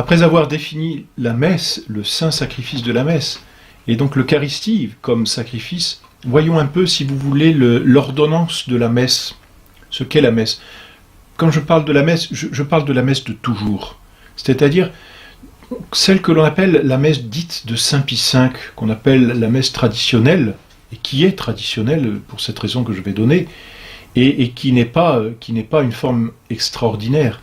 Après avoir défini la messe, le saint sacrifice de la messe, et donc l'Eucharistie comme sacrifice, voyons un peu, si vous voulez, l'ordonnance de la messe, ce qu'est la messe. Quand je parle de la messe, je parle de la messe de toujours, c'est-à-dire celle que l'on appelle la messe dite de Saint Pie V, qu'on appelle la messe traditionnelle, et qui est traditionnelle pour cette raison que je vais donner, et qui n'est pas une forme extraordinaire,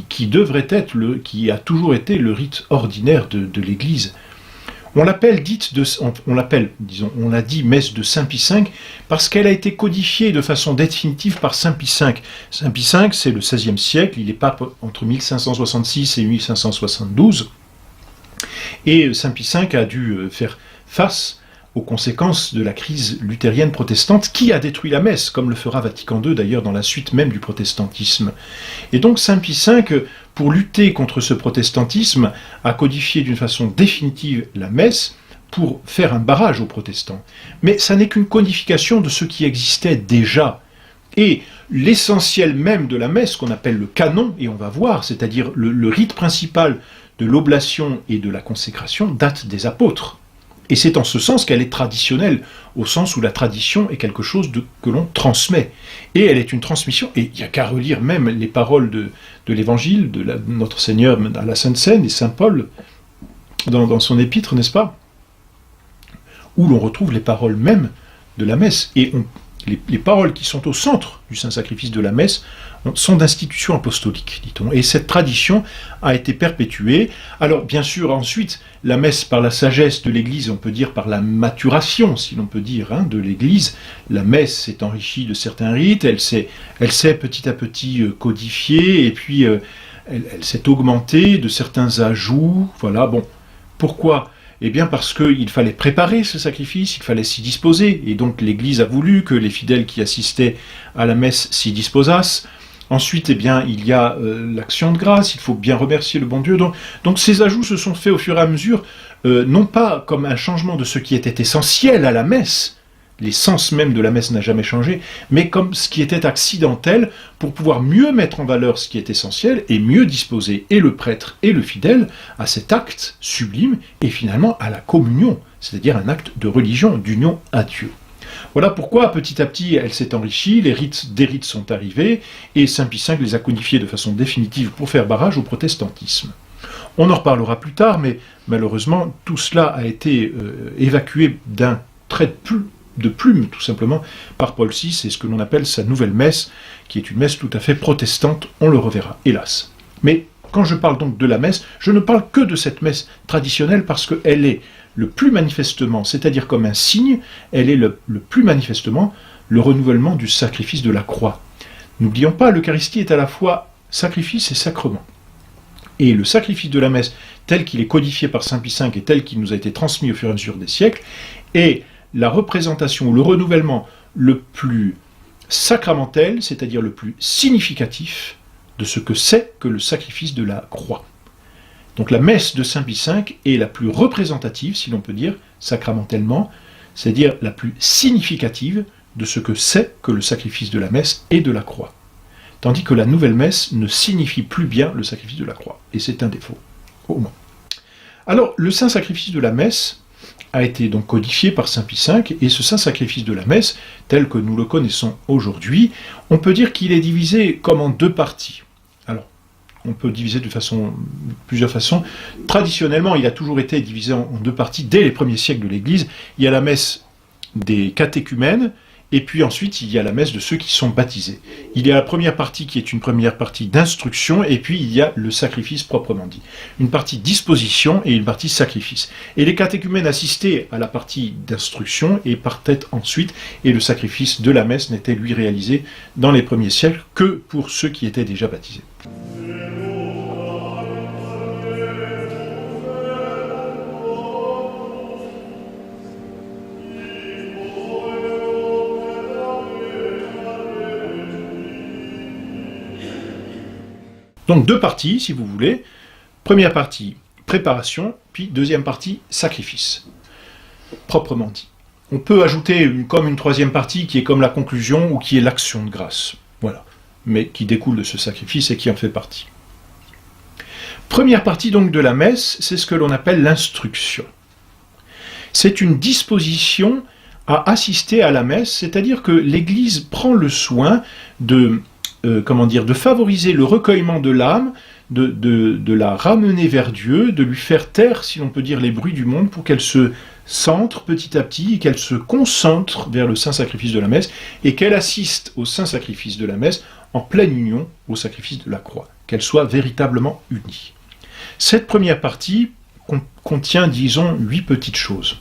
qui devrait être, qui a toujours été le rite ordinaire de l'Église. On l'appelle on l'a dit messe de Saint Pie V, parce qu'elle a été codifiée de façon définitive par Saint Pie V. Saint Pie V, c'est le XVIe siècle, il est pape entre 1566 et 1572, et Saint Pie V a dû faire face aux conséquences de la crise luthérienne protestante qui a détruit la messe, comme le fera Vatican II d'ailleurs dans la suite même du protestantisme. Et donc Saint Pie V, pour lutter contre ce protestantisme, a codifié d'une façon définitive la messe pour faire un barrage aux protestants. Mais ça n'est qu'une codification de ce qui existait déjà. Et l'essentiel même de la messe, qu'on appelle le canon, et on va voir, c'est-à-dire le rite principal de l'oblation et de la consécration, date des apôtres. Et c'est en ce sens qu'elle est traditionnelle, au sens où la tradition est quelque chose que l'on transmet. Et elle est une transmission, et il n'y a qu'à relire même les paroles de l'Évangile, de notre Seigneur à la Sainte Seine, et Saint Paul, dans son épître, n'est-ce pas, où l'on retrouve les paroles mêmes de la messe. Et les paroles qui sont au centre du saint sacrifice de la messe sont d'institution apostolique, dit-on. Et cette tradition a été perpétuée. Alors, bien sûr, ensuite, la messe, par la sagesse de l'Église, on peut dire par la maturation, si l'on peut dire, de l'Église, la messe s'est enrichie de certains rites, elle s'est petit à petit codifiée, et puis elle s'est augmentée de certains ajouts. Voilà, bon. Pourquoi ? Eh bien parce qu'il fallait préparer ce sacrifice, il fallait s'y disposer, et donc l'Église a voulu que les fidèles qui assistaient à la messe s'y disposassent. Ensuite, eh bien, il y a l'action de grâce, il faut bien remercier le bon Dieu. Donc ces ajouts se sont faits au fur et à mesure, non pas comme un changement de ce qui était essentiel à la messe, l'essence même de la messe n'a jamais changé, mais comme ce qui était accidentel, pour pouvoir mieux mettre en valeur ce qui est essentiel, et mieux disposer et le prêtre et le fidèle à cet acte sublime, et finalement à la communion, c'est-à-dire un acte de religion, d'union à Dieu. Voilà pourquoi, petit à petit, elle s'est enrichie, des rites sont arrivés, et Saint Pie V les a codifiés de façon définitive pour faire barrage au protestantisme. On en reparlera plus tard, mais malheureusement, tout cela a été évacué d'un trait de plume, tout simplement, par Paul VI, et ce que l'on appelle sa nouvelle messe, qui est une messe tout à fait protestante, on le reverra, hélas. Mais quand je parle donc de la messe, je ne parle que de cette messe traditionnelle, parce qu'elle est le plus manifestement, c'est-à-dire comme un signe, elle est le plus manifestement le renouvellement du sacrifice de la croix. N'oublions pas, l'Eucharistie est à la fois sacrifice et sacrement. Et le sacrifice de la messe, tel qu'il est codifié par Saint Pie V et tel qu'il nous a été transmis au fur et à mesure des siècles, est la représentation ou le renouvellement le plus sacramentel, c'est-à-dire le plus significatif de ce que c'est que le sacrifice de la croix. Donc la messe de Saint Pie V est la plus représentative, si l'on peut dire, sacramentellement, c'est-à-dire la plus significative de ce que c'est que le sacrifice de la messe et de la croix. Tandis que la nouvelle messe ne signifie plus bien le sacrifice de la croix, et c'est un défaut, au moins. Alors, le saint sacrifice de la messe a été donc codifié par Saint Pie V, et ce saint sacrifice de la messe, tel que nous le connaissons aujourd'hui, on peut dire qu'il est divisé comme en deux parties. Alors, on peut diviser de plusieurs façons. Traditionnellement, il a toujours été divisé en deux parties dès les premiers siècles de l'Église. Il y a la messe des catéchumènes, et puis ensuite il y a la messe de ceux qui sont baptisés. Il y a la première partie qui est une première partie d'instruction, et puis il y a le sacrifice proprement dit. Une partie disposition et une partie sacrifice. Et les catéchumènes assistaient à la partie d'instruction et partaient ensuite, et le sacrifice de la messe n'était lui réalisé dans les premiers siècles que pour ceux qui étaient déjà baptisés. Donc deux parties, si vous voulez. Première partie, préparation, puis deuxième partie, sacrifice, proprement dit. On peut ajouter une troisième partie qui est comme la conclusion ou qui est l'action de grâce, voilà, mais qui découle de ce sacrifice et qui en fait partie. Première partie donc de la messe, c'est ce que l'on appelle l'instruction. C'est une disposition à assister à la messe, c'est-à-dire que l'Église prend le soin de favoriser le recueillement de l'âme, de la ramener vers Dieu, de lui faire taire, si l'on peut dire, les bruits du monde pour qu'elle se centre petit à petit et qu'elle se concentre vers le saint sacrifice de la messe et qu'elle assiste au saint sacrifice de la messe en pleine union au sacrifice de la croix, qu'elle soit véritablement unie. Cette première partie contient, disons, 8 petites choses.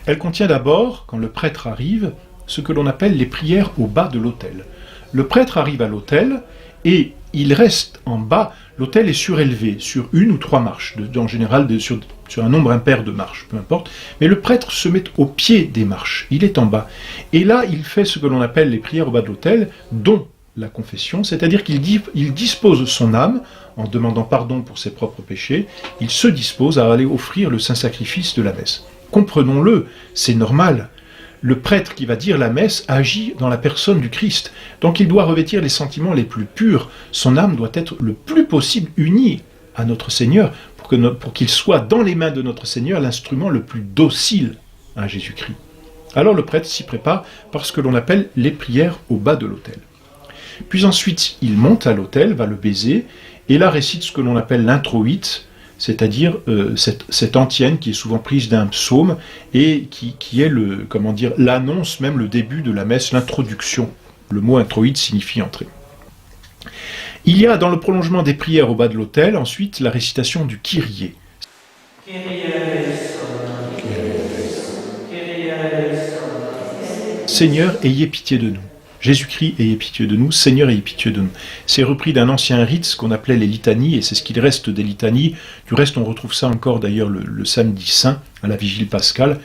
Elle contient d'abord, quand le prêtre arrive, ce que l'on appelle les prières au bas de l'autel. Le prêtre arrive à l'autel et il reste en bas. L'autel est surélevé sur 1 ou 3 marches, en général sur un nombre impair de marches, peu importe. Mais le prêtre se met au pied des marches, il est en bas. Et là, il fait ce que l'on appelle les prières au bas de l'autel, dont la confession, c'est-à-dire qu'il dispose son âme, en demandant pardon pour ses propres péchés, il se dispose à aller offrir le saint sacrifice de la messe. Comprenons-le, c'est normal. Le prêtre qui va dire la messe agit dans la personne du Christ. Donc il doit revêtir les sentiments les plus purs. Son âme doit être le plus possible unie à notre Seigneur pour qu'il soit dans les mains de notre Seigneur l'instrument le plus docile à Jésus-Christ. Alors le prêtre s'y prépare par ce que l'on appelle les prières au bas de l'autel. Puis ensuite, il monte à l'autel, va le baiser, et là récite ce que l'on appelle l'introïte, c'est-à-dire cette antienne qui est souvent prise d'un psaume et qui est l'annonce, même le début de la messe, l'introduction. Le mot introïte signifie entrer. Il y a dans le prolongement des prières au bas de l'autel, ensuite, la récitation du Kyrie. Seigneur, ayez pitié de nous. Jésus-Christ, ayez pitié de nous. Seigneur, ayez pitié de nous. C'est repris d'un ancien rite, ce qu'on appelait les litanies, et c'est ce qu'il reste des litanies. Du reste, on retrouve ça encore d'ailleurs le samedi saint, à la vigile pascale.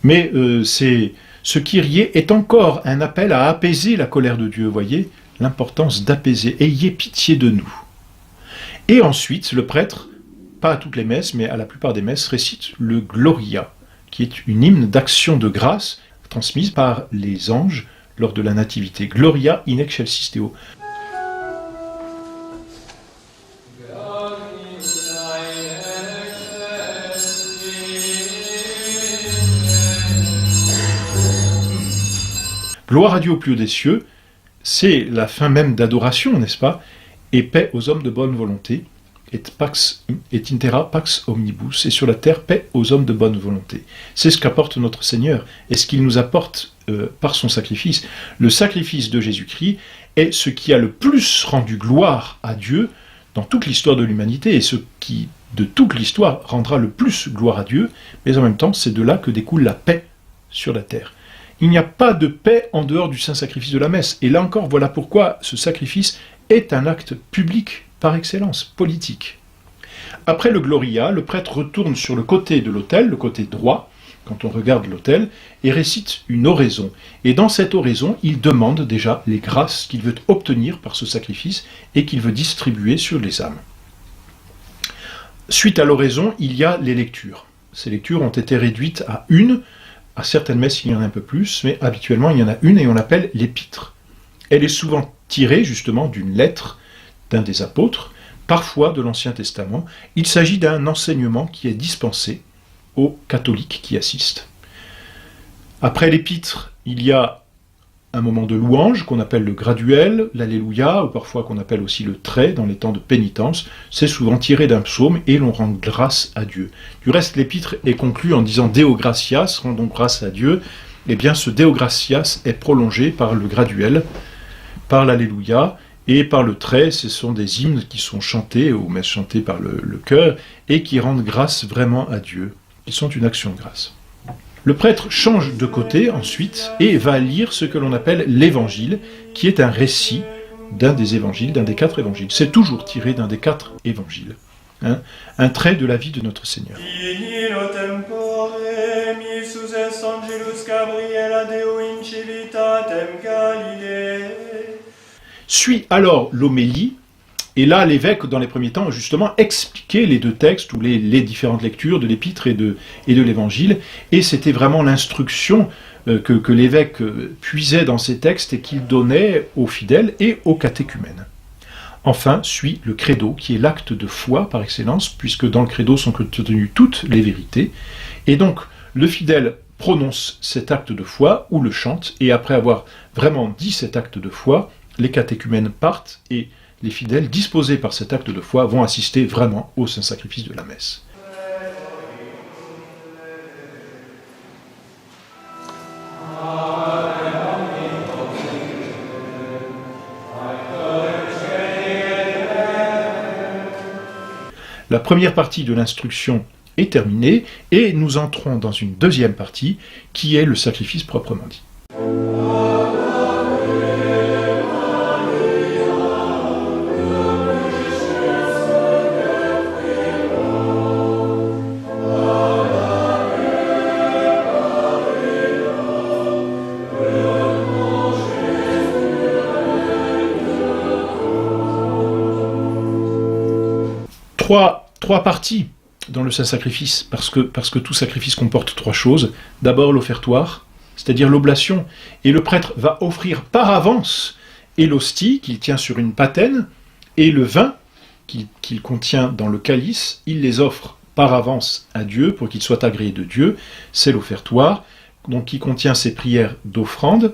Mais ce Kyrie est encore un appel à apaiser la colère de Dieu, voyez, l'importance d'apaiser. Ayez pitié de nous. Et ensuite, le prêtre, pas à toutes les messes, mais à la plupart des messes, récite le Gloria, qui est une hymne d'action de grâce transmise par les anges lors de la Nativité. Gloria in excelsis Deo. Gloire à Dieu au plus haut des cieux, c'est la fin même d'adoration, n'est-ce pas? Et paix aux hommes de bonne volonté, et intera pax omnibus, et sur la terre, paix aux hommes de bonne volonté. C'est ce qu'apporte notre Seigneur, et ce qu'il nous apporte par son sacrifice. Le sacrifice de Jésus-Christ est ce qui a le plus rendu gloire à Dieu dans toute l'histoire de l'humanité, et ce qui, de toute l'histoire, rendra le plus gloire à Dieu, mais en même temps, c'est de là que découle la paix sur la terre. Il n'y a pas de paix en dehors du saint sacrifice de la messe, et là encore, voilà pourquoi ce sacrifice est un acte public par excellence, politique. Après le Gloria, le prêtre retourne sur le côté de l'autel, le côté droit, quand on regarde l'autel, et récite une oraison. Et dans cette oraison, il demande déjà les grâces qu'il veut obtenir par ce sacrifice et qu'il veut distribuer sur les âmes. Suite à l'oraison, il y a les lectures. Ces lectures ont été réduites à une. À certaines messes, il y en a un peu plus, mais habituellement, il y en a une et on l'appelle l'épître. Elle est souvent tirée, justement, d'une lettre d'un des apôtres, parfois de l'Ancien Testament. Il s'agit d'un enseignement qui est dispensé aux catholiques qui assistent. Après l'épître, il y a un moment de louange qu'on appelle le graduel, l'alléluia, ou parfois qu'on appelle aussi le trait dans les temps de pénitence. C'est souvent tiré d'un psaume et l'on rend grâce à Dieu. Du reste, l'épître est conclue en disant Deo gratias, rendons grâce à Dieu. Eh bien, ce Deo gratias est prolongé par le graduel, par l'alléluia, et par le trait. Ce sont des hymnes qui sont chantés, ou même chantés par le chœur, et qui rendent grâce vraiment à Dieu. Ils sont une action de grâce. Le prêtre change de côté ensuite et va lire ce que l'on appelle l'évangile, qui est un récit d'un des évangiles, d'un des 4 évangiles. C'est toujours tiré d'un des 4 évangiles. Un trait de la vie de notre Seigneur. Suit alors l'homélie. Et là, l'évêque, dans les premiers temps, justement, expliquait les 2 textes, ou les différentes lectures de l'épître et de l'évangile, et c'était vraiment l'instruction que l'évêque puisait dans ces textes et qu'il donnait aux fidèles et aux catéchumènes. Enfin, suit le credo, qui est l'acte de foi par excellence, puisque dans le credo sont contenues toutes les vérités. Et donc, le fidèle prononce cet acte de foi ou le chante, et après avoir vraiment dit cet acte de foi, les catéchumènes partent et les fidèles, disposés par cet acte de foi, vont assister vraiment au saint sacrifice de la messe. La première partie de l'instruction est terminée et nous entrons dans une deuxième partie qui est le sacrifice proprement dit. Trois parties dans le Saint-Sacrifice, parce que tout sacrifice comporte trois choses. D'abord l'offertoire, c'est-à-dire l'oblation, et le prêtre va offrir par avance et l'hostie qu'il tient sur une patène, et le vin qu'il contient dans le calice, il les offre par avance à Dieu pour qu'il soit agréé de Dieu. C'est l'offertoire, donc qui contient ses prières d'offrande.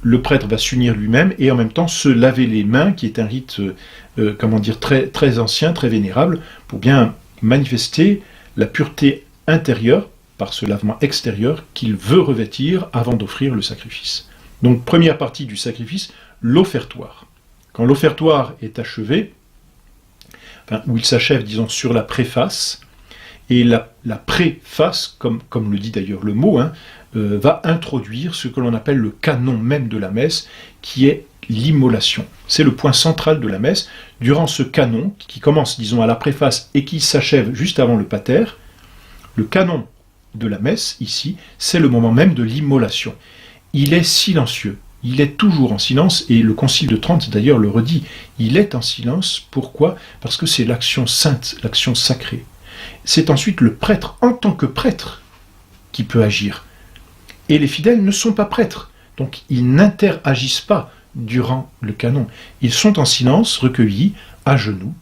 Le prêtre va s'unir lui-même et en même temps se laver les mains, qui est un rite très, très ancien, très vénérable, pour bien manifester la pureté intérieure par ce lavement extérieur qu'il veut revêtir avant d'offrir le sacrifice. Donc première partie du sacrifice, l'offertoire. Quand l'offertoire est achevé, où il s'achève, disons, sur la préface, et la préface, comme le dit d'ailleurs le mot, va introduire ce que l'on appelle le canon même de la messe, qui est l'immolation. C'est le point central de la messe. Durant ce canon, qui commence, disons, à la préface et qui s'achève juste avant le pater, le canon de la messe, ici, c'est le moment même de l'immolation. Il est silencieux. Il est toujours en silence, et le Concile de Trente, d'ailleurs, le redit. Il est en silence. Pourquoi ? Parce que c'est l'action sainte, l'action sacrée. C'est ensuite le prêtre, en tant que prêtre, qui peut agir. Et les fidèles ne sont pas prêtres, donc ils n'interagissent pas durant le canon. Ils sont en silence, recueillis, à genoux,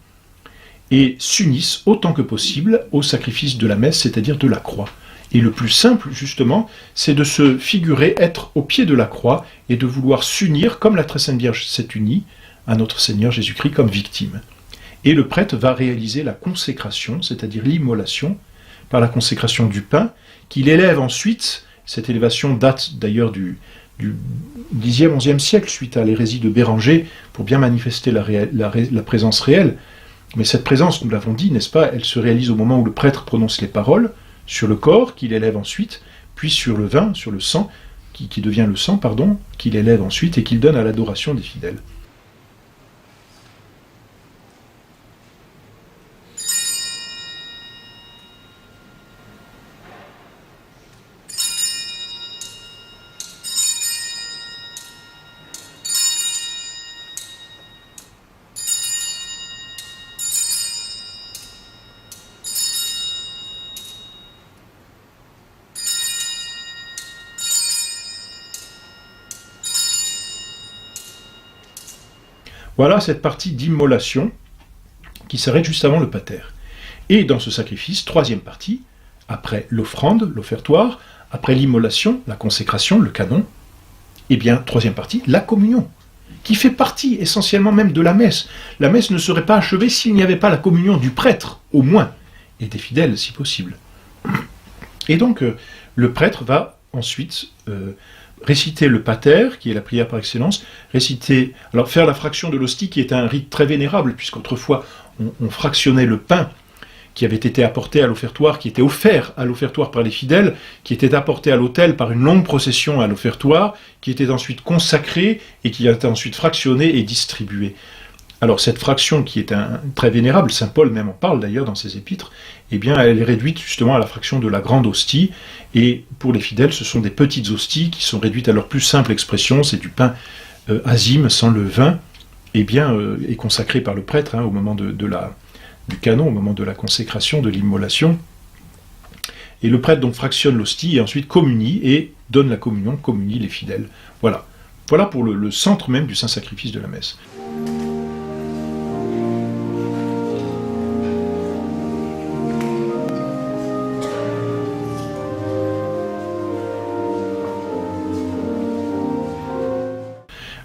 et s'unissent autant que possible au sacrifice de la messe, c'est-à-dire de la croix. Et le plus simple, justement, c'est de se figurer être au pied de la croix et de vouloir s'unir, comme la Très Sainte Vierge s'est unie, à notre Seigneur Jésus-Christ comme victime. Et le prêtre va réaliser la consécration, c'est-à-dire l'immolation, par la consécration du pain, qu'il élève ensuite. Cette élévation date d'ailleurs du Xe, XIe siècle, suite à l'hérésie de Béranger, pour bien manifester la présence réelle. Mais cette présence, nous l'avons dit, n'est-ce pas, elle se réalise au moment où le prêtre prononce les paroles, sur le corps, qu'il élève ensuite, puis sur le vin, sur le sang, qui devient le sang, pardon, qu'il élève ensuite et qu'il donne à l'adoration des fidèles. Voilà cette partie d'immolation qui s'arrête juste avant le pater. Et dans ce sacrifice, troisième partie, après l'offrande, l'offertoire, après l'immolation, la consécration, le canon, et bien, troisième partie, la communion, qui fait partie essentiellement même de la messe. La messe ne serait pas achevée s'il n'y avait pas la communion du prêtre, au moins, et des fidèles, si possible. Et donc, le prêtre va ensuite réciter le pater, qui est la prière par excellence, faire la fraction de l'hostie, qui est un rite très vénérable, puisqu'autrefois on fractionnait le pain qui avait été apporté à l'offertoire, qui était offert à l'offertoire par les fidèles, qui était apporté à l'autel par une longue procession à l'offertoire, qui était ensuite consacré et qui a été ensuite fractionné et distribué. Alors cette fraction qui est très vénérable, saint Paul même en parle d'ailleurs dans ses épîtres, eh bien elle est réduite justement à la fraction de la grande hostie, et pour les fidèles ce sont des petites hosties qui sont réduites à leur plus simple expression, c'est du pain azime sans le vin, et bien est consacré par le prêtre au moment du canon, au moment de la consécration, de l'immolation. Et le prêtre donc fractionne l'hostie et ensuite communie et donne la communion, communie les fidèles. Voilà pour le centre même du saint sacrifice de la messe.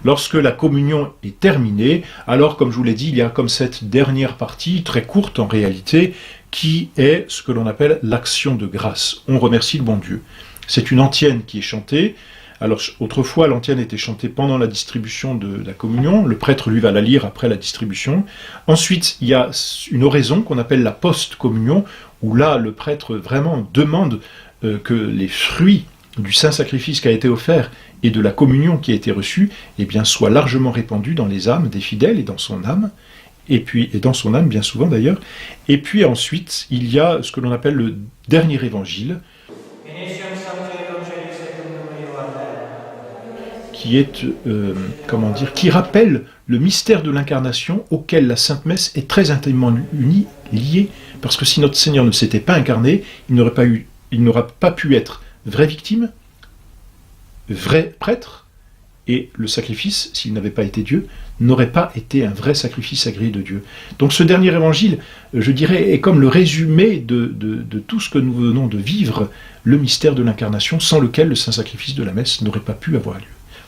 Lorsque la communion est terminée, alors comme je vous l'ai dit, il y a comme cette dernière partie, très courte en réalité, qui est ce que l'on appelle l'action de grâce. On remercie le bon Dieu. C'est une antienne qui est chantée. Alors autrefois, l'antienne était chantée pendant la distribution de la communion. Le prêtre, lui, va la lire après la distribution. Ensuite, il y a une oraison qu'on appelle la post-communion, où là, le prêtre vraiment demande que les fruits du saint sacrifice qui a été offert et de la communion qui a été reçue, eh bien, soient largement répandus dans les âmes des fidèles et dans son âme, et dans son âme bien souvent d'ailleurs. Et puis ensuite, il y a ce que l'on appelle le dernier évangile, qui est, qui rappelle le mystère de l'incarnation auquel la Sainte Messe est très intimement liée, parce que si notre Seigneur ne s'était pas incarné, il n'aurait pas pu être vraie victime, vrai prêtre, et le sacrifice, s'il n'avait pas été Dieu, n'aurait pas été un vrai sacrifice agréé de Dieu. Donc ce dernier évangile, je dirais, est comme le résumé de tout ce que nous venons de vivre, le mystère de l'incarnation, sans lequel le saint sacrifice de la messe n'aurait pas pu avoir lieu.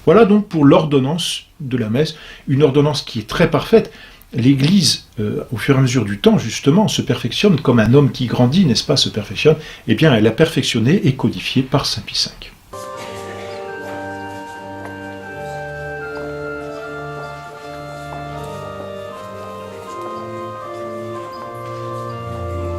Voilà donc pour l'ordonnance de la messe, une ordonnance qui est très parfaite. L'Église, au fur et à mesure du temps, justement, se perfectionne comme un homme qui grandit, n'est-ce pas, se perfectionne. Eh bien, elle a perfectionné et codifié par Saint Pie V.